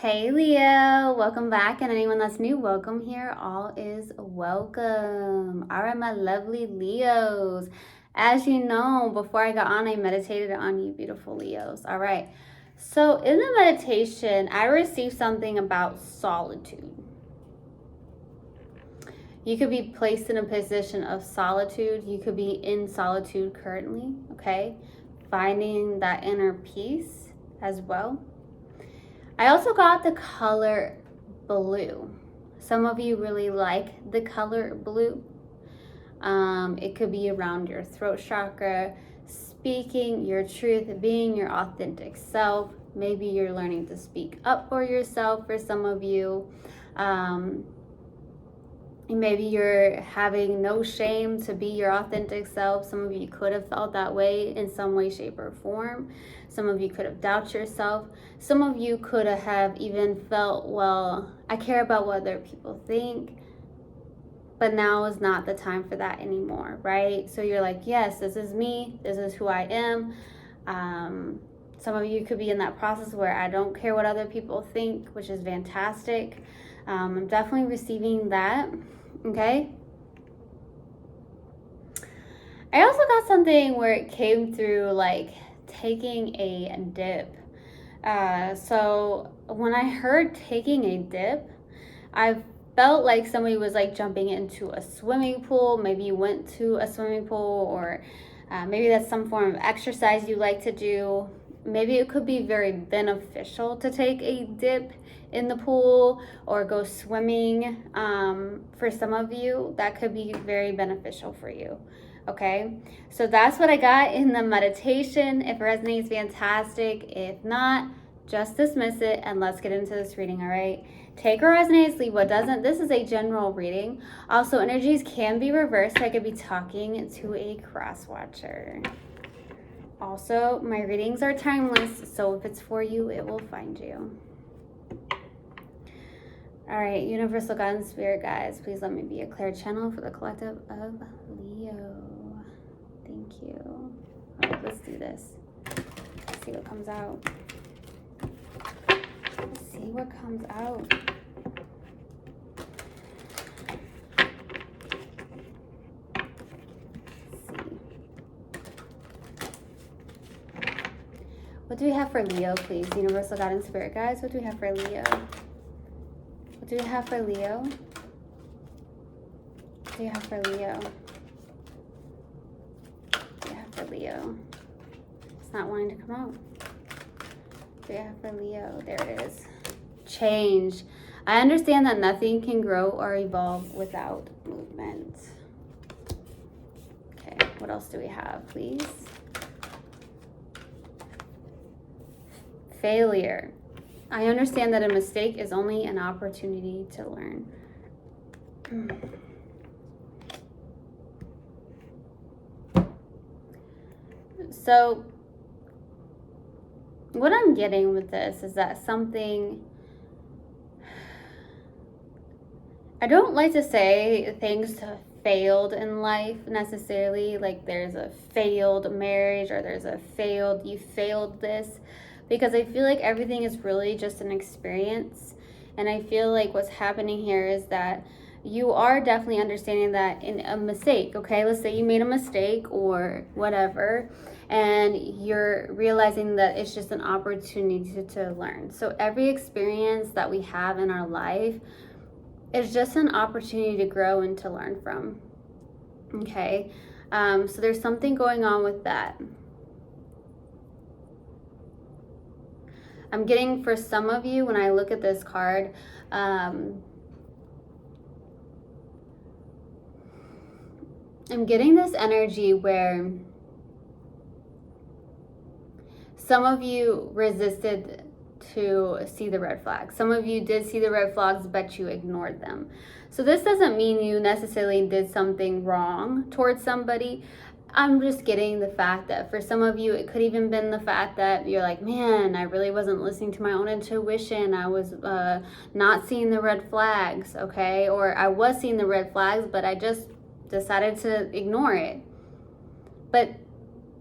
Hey Leo, welcome back, and anyone that's new, welcome here. All is welcome. All right, my lovely Leos. As you know, before I got on, I meditated on you, beautiful Leos. All right. So in the meditation, I received something about solitude. You could be placed in a position of solitude. You could be in solitude currently, okay? Finding that inner peace as well. I also got the color blue. Some of you really like the color blue. It could be around your throat chakra, speaking your truth, being your authentic self. Maybe you're learning to speak up for yourself for some of you. Maybe you're having no shame to be your authentic self. Some of you could have felt that way in some way, shape, or form. Some of you could have doubted yourself. Some of you could have even felt, well, I care about what other people think, but now is not the time for that anymore, right? So you're like, yes, this is me. This is who I am. Some of you could be in that process where I don't care what other people think, which is fantastic. I'm definitely receiving that. Okay. I also got something where it came through like taking a dip. So when I heard taking a dip, I felt like somebody was like jumping into a swimming pool. Maybe you went to a swimming pool, or maybe that's some form of exercise you like to do. Maybe it could be very beneficial to take a dip in the pool or go swimming. For some of you, that could be very beneficial for you. Okay, so that's what I got in the meditation. If it resonates, fantastic. If not, just dismiss it and let's get into this reading. All right, take what resonates, leave what doesn't. This is a general reading. Also, energies can be reversed. I could be talking to a cross watcher. Also, my readings are timeless, so if it's for you, it will find you. All right, Universal God and Spirit guides, please let me be a clear channel for the collective of Leo. Thank you. All right, let's do this. Let's see what comes out. Let's see what comes out. What do we have for Leo, please? Universal God and Spirit guides, what do we have for Leo? What do we have for Leo? What do you have for Leo? What do you have for Leo? It's not wanting to come out. What do you have for Leo? There it is. Change. I understand that nothing can grow or evolve without movement. Okay, what else do we have, please? Failure. I understand that a mistake is only an opportunity to learn. So, what I'm getting with this is that something, I don't like to say things have failed in life necessarily, like there's a failed marriage or there's a failed, you failed this, because I feel like everything is really just an experience. And I feel like what's happening here is that you are definitely understanding that in a mistake, okay? Let's say you made a mistake or whatever, and you're realizing that it's just an opportunity to learn. So every experience that we have in our life is just an opportunity to grow and to learn from, okay? So there's something going on with that. I'm getting, for some of you, when I look at this card, I'm getting this energy where some of you resisted to see the red flags. Some of you did see the red flags, but you ignored them. So this doesn't mean you necessarily did something wrong towards somebody. I'm just getting the fact that for some of you, it could even been the fact that you're like, man, I really wasn't listening to my own intuition. I was not seeing the red flags, okay? Or I was seeing the red flags, but I just decided to ignore it. But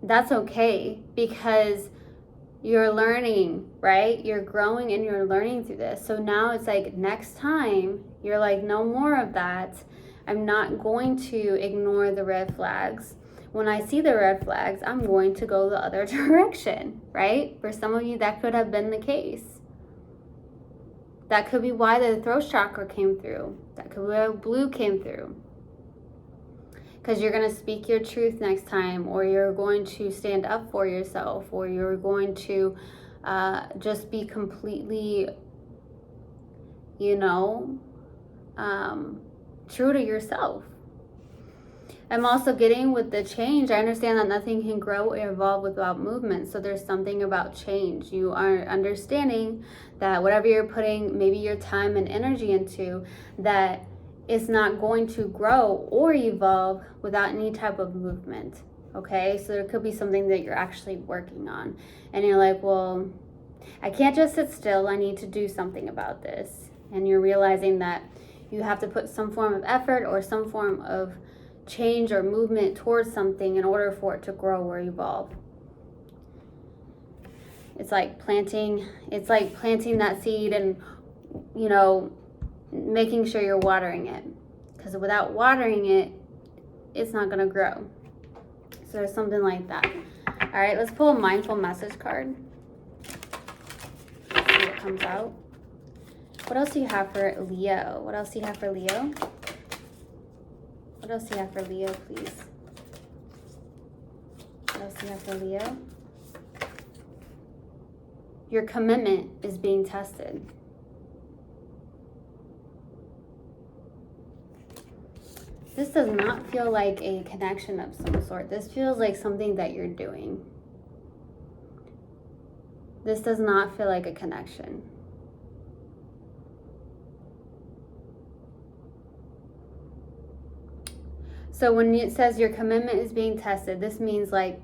that's okay, because You're learning, right? You're growing and you're learning through this. So now it's like next time you're like, no more of that. I'm not going to ignore the red flags. When I see the red flags, I'm going to go the other direction, right? For some of you, that could have been the case. That could be why the throat chakra came through. That could be why blue came through. Because you're going to speak your truth next time, or you're going to stand up for yourself, or you're going to just be completely, true to yourself. I'm also getting with the change, I understand that nothing can grow or evolve without movement. So there's something about change. You are understanding that whatever you're putting maybe your time and energy into, that it's not going to grow or evolve without any type of movement. Okay, so there could be something that you're actually working on. And you're like, well, I can't just sit still. I need to do something about this. And you're realizing that you have to put some form of effort or some form of change or movement towards something in order for it to grow or evolve. It's like planting that seed and, making sure you're watering it, because without watering it, it's not going to grow. So there's something like that. All right, let's pull a mindful message card. See what comes out. What else do you have for Leo? What else do you have for Leo? What else do you have for Leo, please? What else do you have for Leo? Your commitment is being tested. This does not feel like a connection of some sort. This feels like something that you're doing. This does not feel like a connection. So when it says your commitment is being tested, this means like,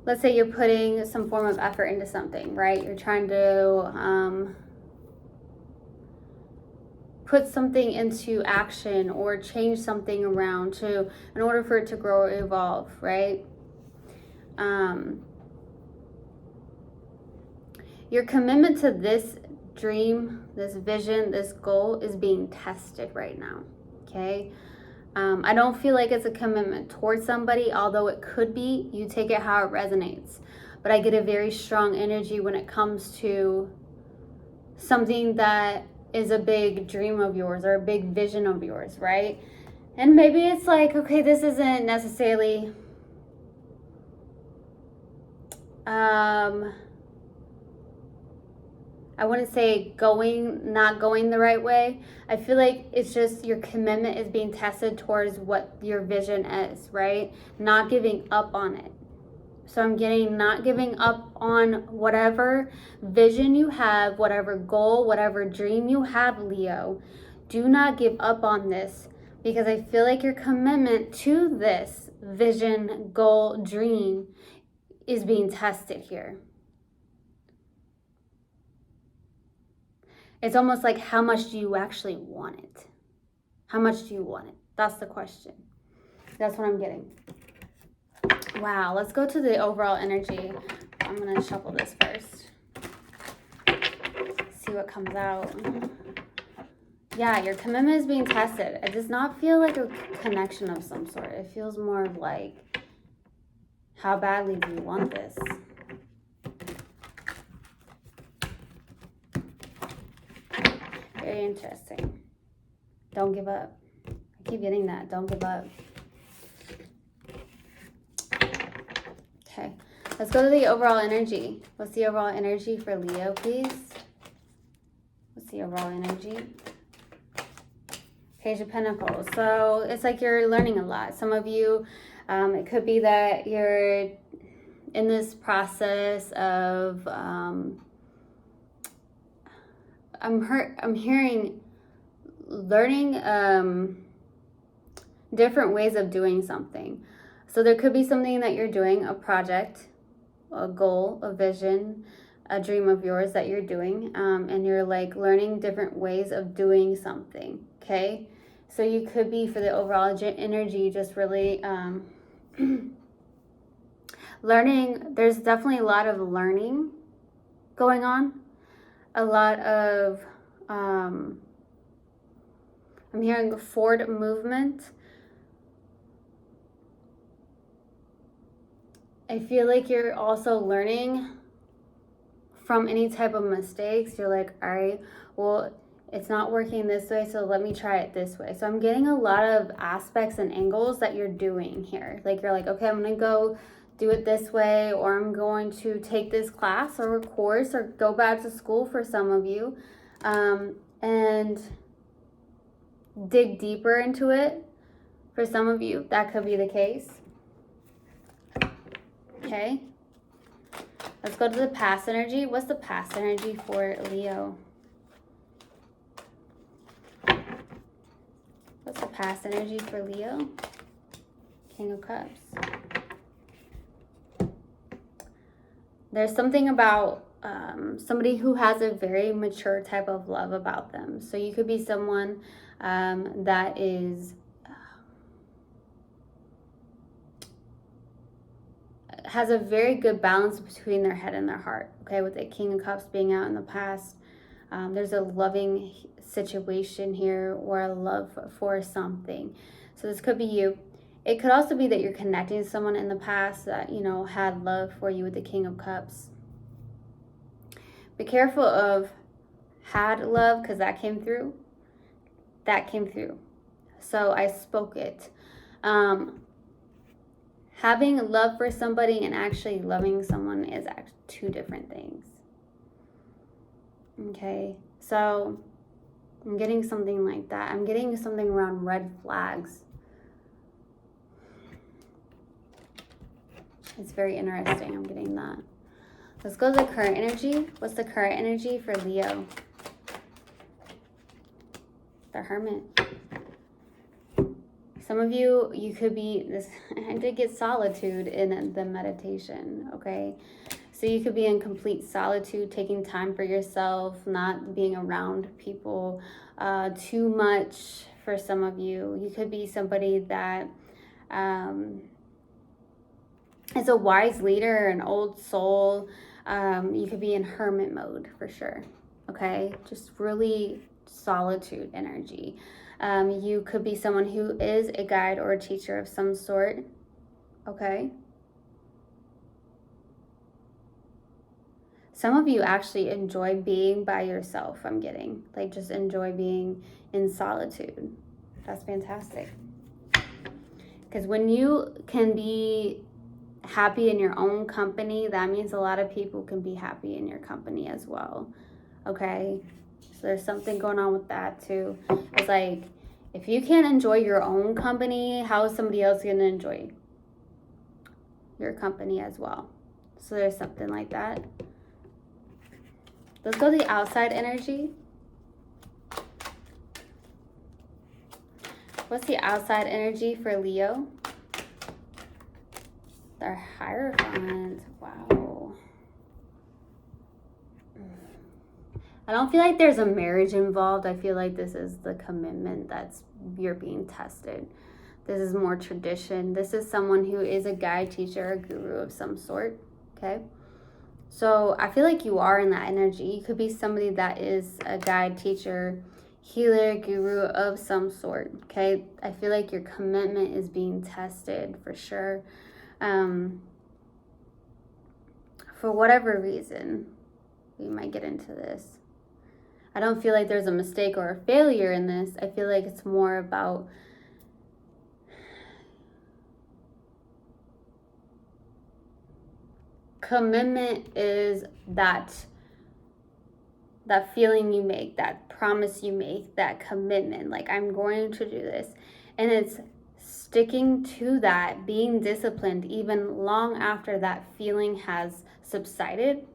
let's say you're putting some form of effort into something, right? You're trying to put something into action or change something around in order for it to grow or evolve, right? Your commitment to this dream, this vision, this goal is being tested right now, okay? I don't feel like it's a commitment towards somebody, although it could be. You take it how it resonates. But I get a very strong energy when it comes to something that is a big dream of yours or a big vision of yours, right? And maybe it's like, okay, this isn't necessarily I wouldn't say not going the right way. I feel like it's just your commitment is being tested towards what your vision is, right? Not giving up on it. So I'm getting not giving up on whatever vision you have, whatever goal, whatever dream you have, Leo. Do not give up on this, because I feel like your commitment to this vision, goal, dream is being tested here. It's almost like, how much do you actually want it? How much do you want it? That's the question. That's what I'm getting. Wow, let's go to the overall energy. I'm going to shuffle this first. See what comes out. Yeah, your commitment is being tested. It does not feel like a connection of some sort. It feels more of like, how badly do you want this? Very interesting. Don't give up. I keep getting that. Don't give up. Okay, let's go to the overall energy. What's the overall energy for Leo, please? What's the overall energy? Page of Pentacles. So it's like you're learning a lot. Some of you, it could be that you're in this process of, I'm hearing learning different ways of doing something. So there could be something that you're doing, a project, a goal, a vision, a dream of yours that you're doing, and you're like learning different ways of doing something, okay? So you could be, for the overall energy, just really Learning, there's definitely a lot of learning going on. A lot of, I'm hearing forward movement. I feel like you're also learning from any type of mistakes. You're like, all right, well, it's not working this way, so let me try it this way. So I'm getting a lot of aspects and angles that you're doing here. Like you're like, okay, I'm gonna go do it this way, or I'm going to take this class or a course or go back to school for some of you, and dig deeper into it. For some of you, that could be the case. Okay. Let's go to the past energy. What's the past energy for Leo? What's the past energy for Leo? King of Cups. There's something about somebody who has a very mature type of love about them. So you could be someone that is has a very good balance between their head and their heart. Okay, with the King of Cups being out in the past, there's a loving situation here or a love for something. So this could be you. It could also be that you're connecting to someone in the past that, you know, had love for you with the King of Cups. Be careful of had love, because that came through. That came through. So I spoke it. Having love for somebody and actually loving someone is actually two different things. Okay, so I'm getting something like that. I'm getting something around red flags. It's very interesting. I'm getting that. Let's go to the current energy. What's the current energy for Leo? The Hermit. Some of you, you could be this. I did get solitude in the meditation. Okay, so you could be in complete solitude, taking time for yourself, not being around people too much. For some of you, you could be somebody that is a wise leader, an old soul. You could be in hermit mode for sure. Okay, just really solitude energy. You could be someone who is a guide or a teacher of some sort. Okay. Some of you actually enjoy being by yourself. I'm getting like just enjoy being in solitude. That's fantastic. Because when you can be happy in your own company, that means a lot of people can be happy in your company as well. Okay, so there's something going on with that too. It's like, if you can't enjoy your own company, how is somebody else going to enjoy your company as well? So there's something like that. Let's go to the outside energy. What's the outside energy for Leo? The Hierophant. Wow. I don't feel like there's a marriage involved. I feel like this is the commitment that's you're being tested. This is more tradition. This is someone who is a guide, teacher, a guru of some sort. Okay. So I feel like you are in that energy. You could be somebody that is a guide, teacher, healer, guru of some sort. Okay. I feel like your commitment is being tested for sure. For whatever reason, we might get into this. I don't feel like there's a mistake or a failure in this. I feel like it's more about commitment is that feeling you make, that promise you make, that commitment. Like, I'm going to do this. And it's sticking to that, being disciplined even long after that feeling has subsided,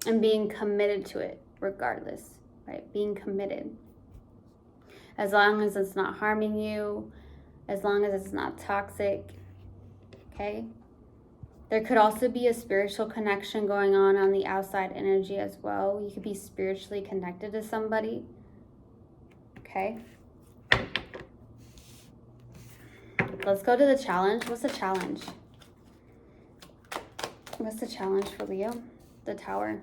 and being committed to it regardless, right? Being committed. As long as it's not harming you, as long as it's not toxic, okay? There could also be a spiritual connection going on the outside energy as well. You could be spiritually connected to somebody, okay? Let's go to the challenge. What's the challenge? What's the challenge for Leo? The Tower.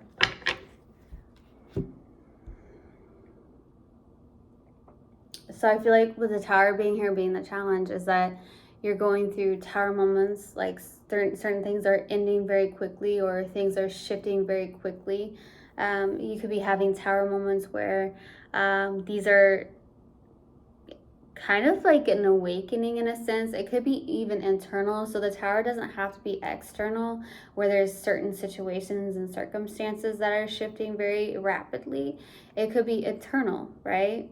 So I feel like with the Tower being here, being the challenge, is that you're going through Tower moments, like certain things are ending very quickly or things are shifting very quickly. You could be having Tower moments where these are kind of like an awakening in a sense. It could be even internal. So the Tower doesn't have to be external, where there's certain situations and circumstances that are shifting very rapidly. It could be internal, right?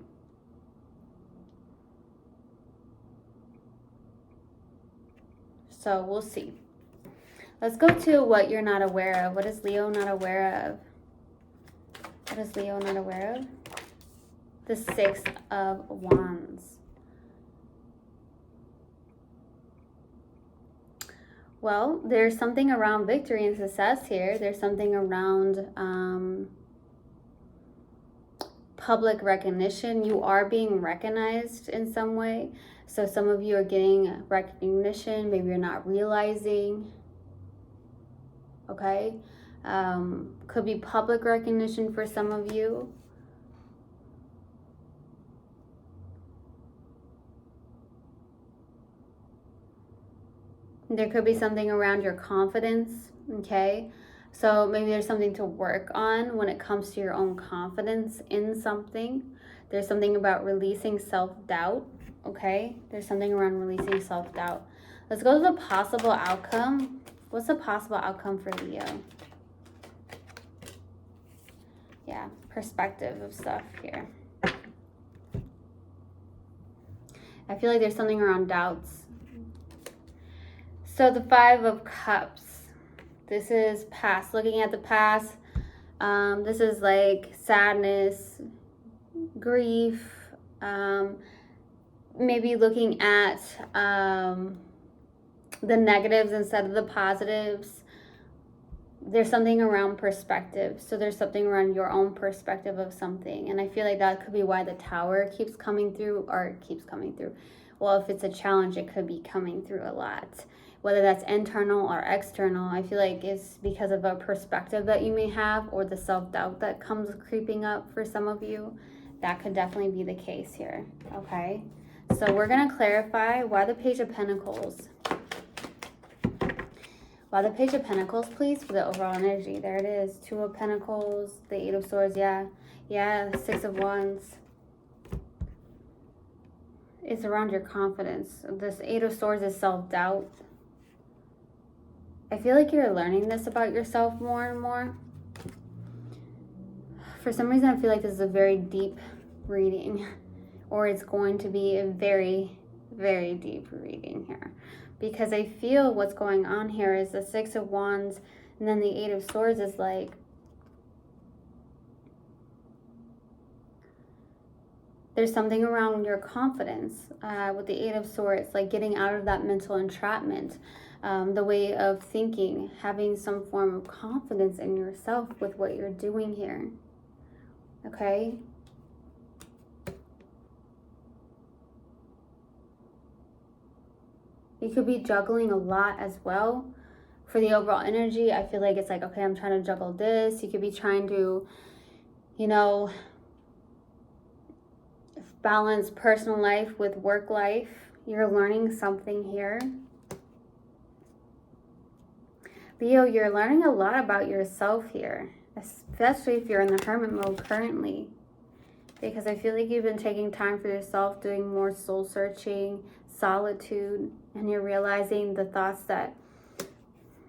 So we'll see. Let's go to what you're not aware of. What is Leo not aware of? What is Leo not aware of? The Six of Wands. Well, there's something around victory and success here. There's something around public recognition. You are being recognized in some way. So some of you are getting recognition. Maybe you're not realizing. Okay. Could be public recognition for some of you. There could be something around your confidence, okay? So maybe there's something to work on when it comes to your own confidence in something. There's something about releasing self-doubt, okay? There's something around releasing self-doubt. Let's go to the possible outcome. What's the possible outcome for Leo? Yeah, perspective of stuff here. I feel like there's something around doubts. So the Five of Cups, this is past, looking at the past. This is like sadness, grief, maybe looking at the negatives instead of the positives. There's something around perspective. So there's something around your own perspective of something. And I feel like that could be why the Tower keeps coming through, or keeps coming through. Well, if it's a challenge, it could be coming through a lot. Whether that's internal or external, I feel like it's because of a perspective that you may have, or the self-doubt that comes creeping up for some of you. That could definitely be the case here, okay? So we're going to clarify why the Page of Pentacles. Why the Page of Pentacles, please, for the overall energy. There it is. Two of Pentacles, the Eight of Swords, yeah. Yeah, Six of Wands. It's around your confidence. This Eight of Swords is self-doubt. I feel like you're learning this about yourself more and more. For some reason, I feel like this is a very deep reading, or it's going to be a very, very deep reading here. Because I feel what's going on here is the Six of Wands, and then the Eight of Swords is like, there's something around your confidence with the Eight of Swords, like getting out of that mental entrapment. The way of thinking, having some form of confidence in yourself with what you're doing here. Okay? You could be juggling a lot as well. For the overall energy, I feel like it's like, okay, I'm trying to juggle this. You could be trying to, you know, balance personal life with work life. You're learning something here. Leo, you're learning a lot about yourself here, especially if you're in the Hermit mode currently, because I feel like you've been taking time for yourself, doing more soul searching, solitude, and you're realizing the thoughts that,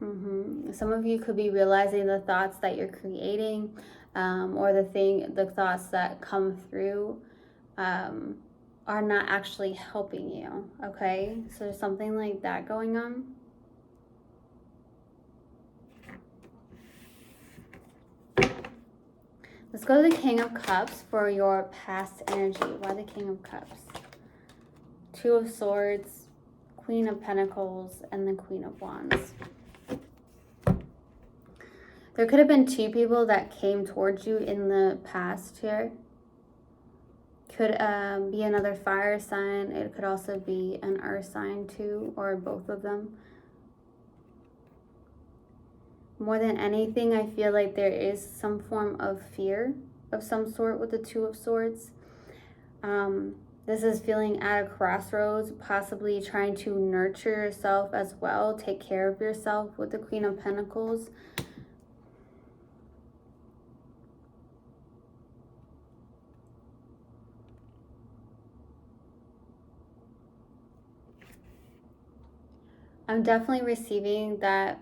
some of you could be realizing the thoughts that you're creating, or the thoughts that come through are not actually helping you, okay? So there's something like that going on. Let's go to the King of Cups for your past energy. Why the King of Cups? Two of Swords, Queen of Pentacles, and the Queen of Wands. There could have been two people that came towards you in the past here. Could be another fire sign. It could also be an earth sign too, or both of them. More than anything, I feel like there is some form of fear of some sort with the Two of Swords. This is feeling at a crossroads, possibly trying to nurture yourself as well, take care of yourself with the Queen of Pentacles. I'm definitely receiving that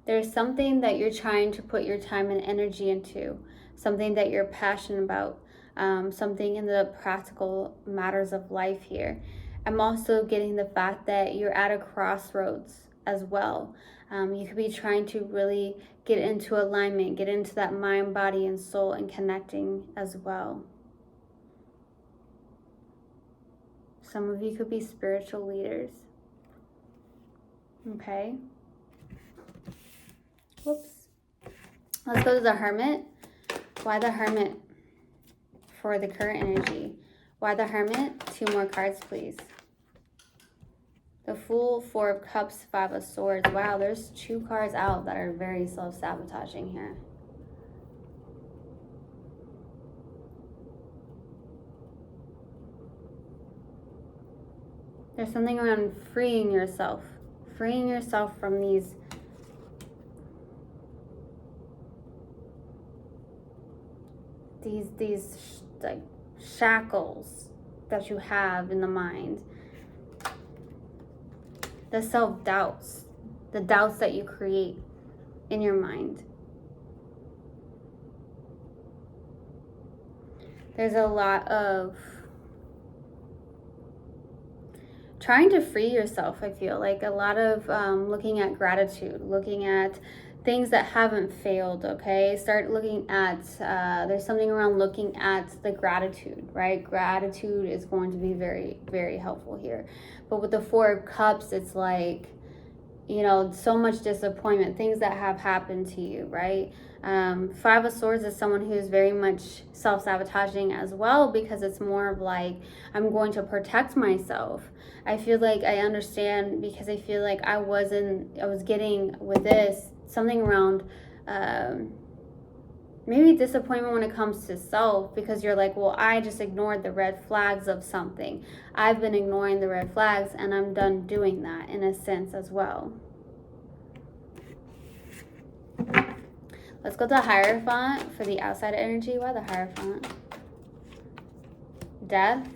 there's something that you're trying to put your time and energy into, something that you're passionate about, something in the practical matters of life here. I'm also getting the fact that you're at a crossroads as well. You could be trying to really get into alignment, get into that mind, body, and soul, and connecting as well. Some of you could be spiritual leaders. Okay. Whoops. Let's go to the Hermit. Why the Hermit for the current energy? Why the Hermit? 2 more cards, please. The Fool, 4 of Cups, 5 of Swords. Wow, there's 2 cards out that are very self-sabotaging here. There's something around freeing yourself from these like shackles that you have in the mind. The self-doubts, the doubts that you create in your mind. There's a lot of trying to free yourself, I feel like. A lot of looking at gratitude, looking at things that haven't failed, okay? Start looking at, there's something around looking at the gratitude, right? Gratitude is going to be very, very helpful here. But with the 4 of Cups, it's like, you know, so much disappointment, things that have happened to you, right? 5 of Swords is someone who is very much self-sabotaging as well, because it's more of like, I'm going to protect myself. I feel like I understand, because I feel like I was getting with this, something around maybe disappointment when it comes to self, because you're like, well, I just ignored the red flags of something. I've been ignoring the red flags, and I'm done doing that in a sense as well. Let's go to the Hierophant for the outside energy. Why the Hierophant? Death,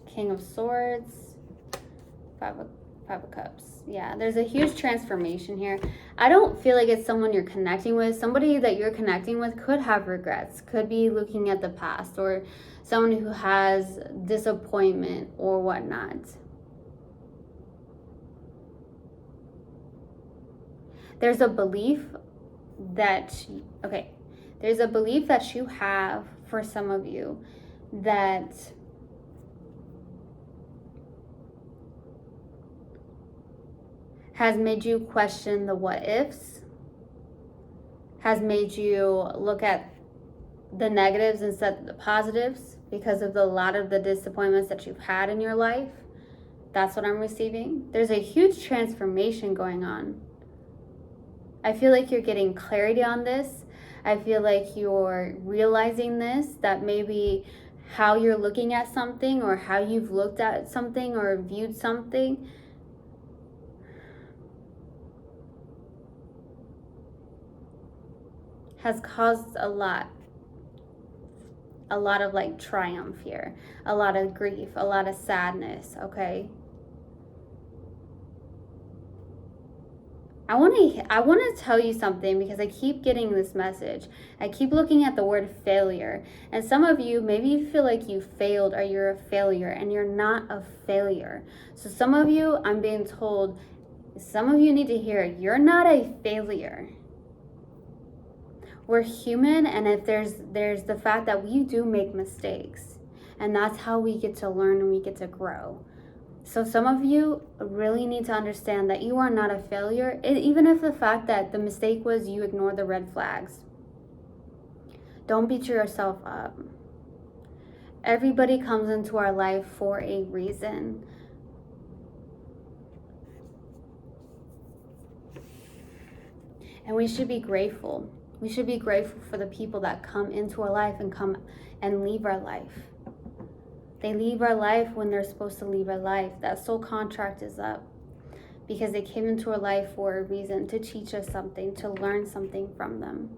King of Swords, 5 of Cups. Yeah, there's a huge transformation here. I don't feel like it's someone you're connecting with. Somebody that you're connecting with could have regrets, could be looking at the past, or someone who has disappointment or whatnot. There's a belief that, okay, there's a belief that you have, for some of you, that has made you question the what ifs, has made you look at the negatives instead of the positives because of a lot of the disappointments that you've had in your life. That's what I'm receiving. There's a huge transformation going on. I feel like you're getting clarity on this. I feel like you're realizing this, that maybe how you're looking at something, or how you've looked at something or viewed something, has caused a lot of like triumph here, a lot of grief, a lot of sadness, okay? I want to tell you something, because I keep getting this message. I keep looking at the word failure. And some of you, maybe you feel like you failed, or you're a failure, and you're not a failure. So some of you, I'm being told, some of you need to hear, you're not a failure. We're human, and if there's the fact that we do make mistakes, and that's how we get to learn and we get to grow. So some of you really need to understand that you are not a failure, even if the fact that the mistake was you ignored the red flags. Don't beat yourself up. Everybody comes into our life for a reason. And we should be grateful. We should be grateful for the people that come into our life and come and leave our life. They leave our life when they're supposed to leave our life. That soul contract is up because they came into our life for a reason, to teach us something, to learn something from them.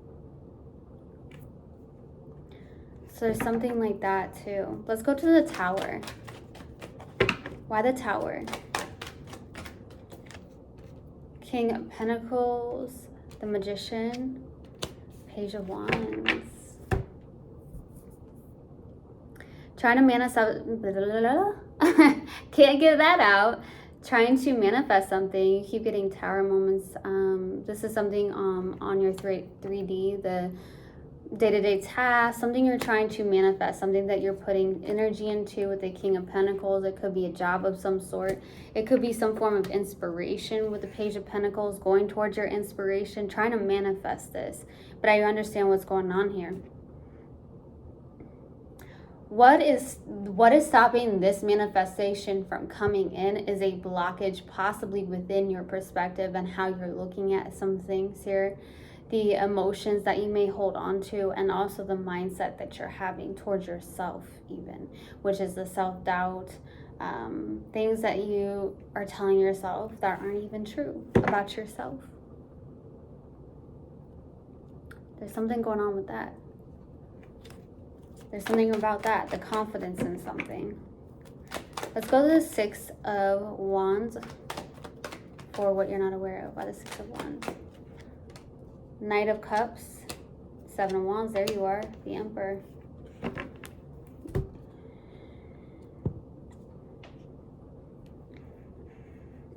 So there's something like that too. Let's go to the Tower. Why the Tower? King of Pentacles, the Magician, Page of Wands. Trying to manifest, can't get that out. Trying to manifest something. You keep getting Tower moments. This is something on your 3D, the day-to-day task, something you're trying to manifest, something that you're putting energy into with the King of Pentacles. It could be a job of some sort. It could be some form of inspiration with the Page of Pentacles, going towards your inspiration, trying to manifest this. But I understand what's going on here. What is stopping this manifestation from coming in is a blockage possibly within your perspective and how you're looking at some things here. The emotions that you may hold on to, and also the mindset that you're having towards yourself even, which is the self-doubt, things that you are telling yourself that aren't even true about yourself. There's something going on with that. There's something about that, the confidence in something. Let's go to the Six of Wands for what you're not aware of. Why the Six of Wands? Knight of Cups, Seven of Wands, there you are, the Emperor.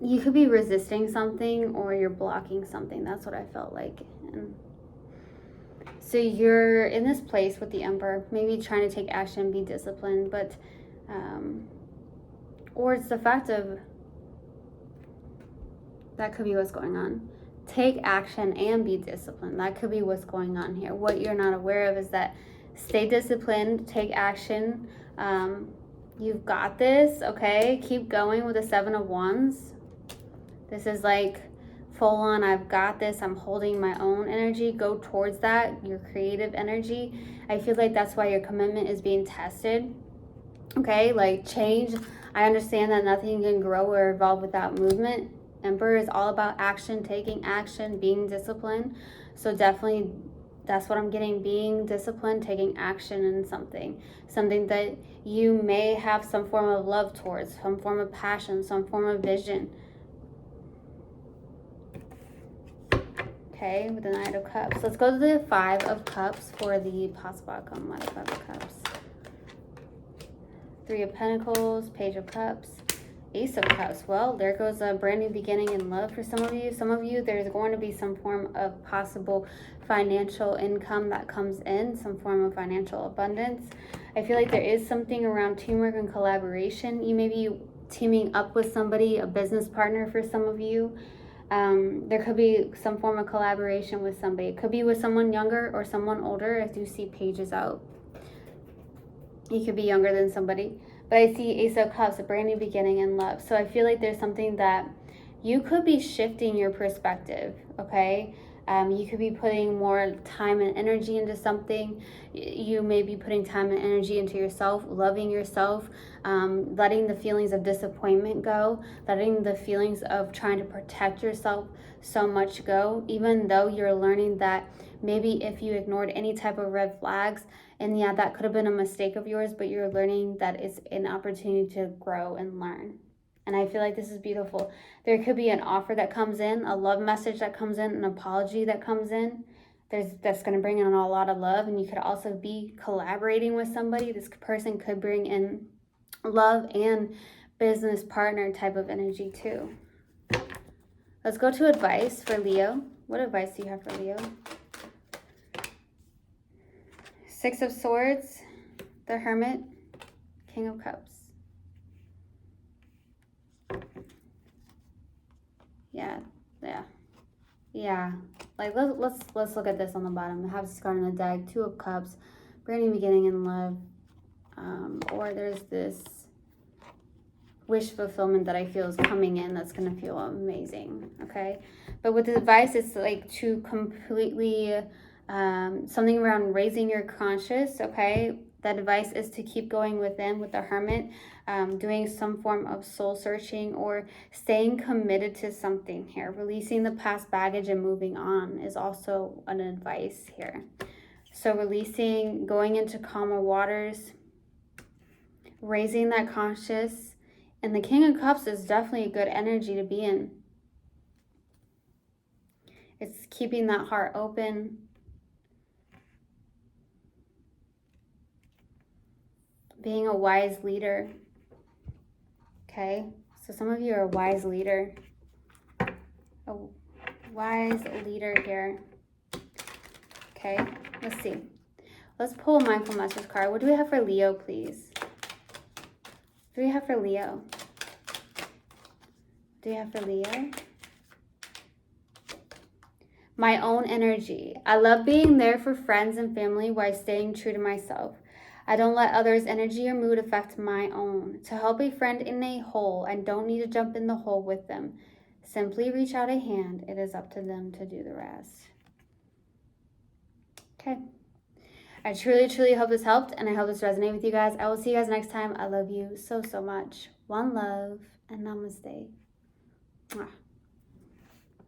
You could be resisting something or you're blocking something. That's what I felt like. And so you're in this place with the Emperor, maybe trying to take action, be disciplined, but, or it's the fact of, that could be what's going on. Take action and be disciplined. That could be what's going on here. What you're not aware of is that stay disciplined, take action. You've got this, okay? Keep going with the Seven of Wands. This is like full on, I've got this, I'm holding my own energy. Go towards that, your creative energy. I feel like that's why your commitment is being tested. Okay, like change. I understand that nothing can grow or evolve without movement. Emperor is all about action, taking action, being disciplined. So definitely that's what I'm getting, being disciplined, taking action in something that you may have some form of love towards, some form of passion, some form of vision. Okay, with the Knight of Cups. Let's go to the Five of Cups for the possible outcome. Why the Five of Cups? Three of Pentacles, Page of Cups, Ace of Cups. Well, there goes a brand new beginning in love for some of you. Some of you, there's going to be some form of possible financial income that comes in, some form of financial abundance. I feel like there is something around teamwork and collaboration. You may be teaming up with somebody, a business partner for some of you. There could be some form of collaboration with somebody. It could be with someone younger or someone older. I do see pages out. You could be younger than somebody. But I see Ace of Cups, a brand new beginning in love. So I feel like there's something that you could be shifting your perspective, okay? You could be putting more time and energy into something. You may be putting time and energy into yourself, loving yourself, letting the feelings of disappointment go, letting the feelings of trying to protect yourself so much go, even though you're learning that maybe if you ignored any type of red flags, and yeah, that could have been a mistake of yours, but you're learning that it's an opportunity to grow and learn. And I feel like this is beautiful. There could be an offer that comes in, a love message that comes in, an apology that comes in. That's going to bring in a lot of love. And you could also be collaborating with somebody. This person could bring in love and business partner type of energy too. Let's go to advice for Leo. What advice do you have for Leo? Six of Swords, the Hermit, King of Cups. Yeah. Yeah, like let's look at this on the bottom. Have this card in the deck, Two of Cups, brand new beginning in love. Or there's this wish fulfillment that I feel is coming in that's gonna feel amazing. Okay, but with the advice, it's like to completely something around raising your conscious. Okay, that advice is to keep going within with the Hermit, doing some form of soul searching or staying committed to something here. Releasing the past baggage and moving on is also an advice here. So releasing, going into calmer waters, raising that conscious. And the King of Cups is definitely a good energy to be in. It's keeping that heart open. Being a wise leader. Okay, so some of you are a wise leader. A wise leader here. Okay, let's see. Let's pull a mindful message card. What do we have for Leo, please? What do we have for Leo? What do we have for Leo? My own energy. I love being there for friends and family while staying true to myself. I don't let others' energy or mood affect my own. To help a friend in a hole, I don't need to jump in the hole with them. Simply reach out a hand. It is up to them to do the rest. Okay. I truly, truly hope this helped, and I hope this resonated with you guys. I will see you guys next time. I love you so, so much. One love, and namaste. Mwah.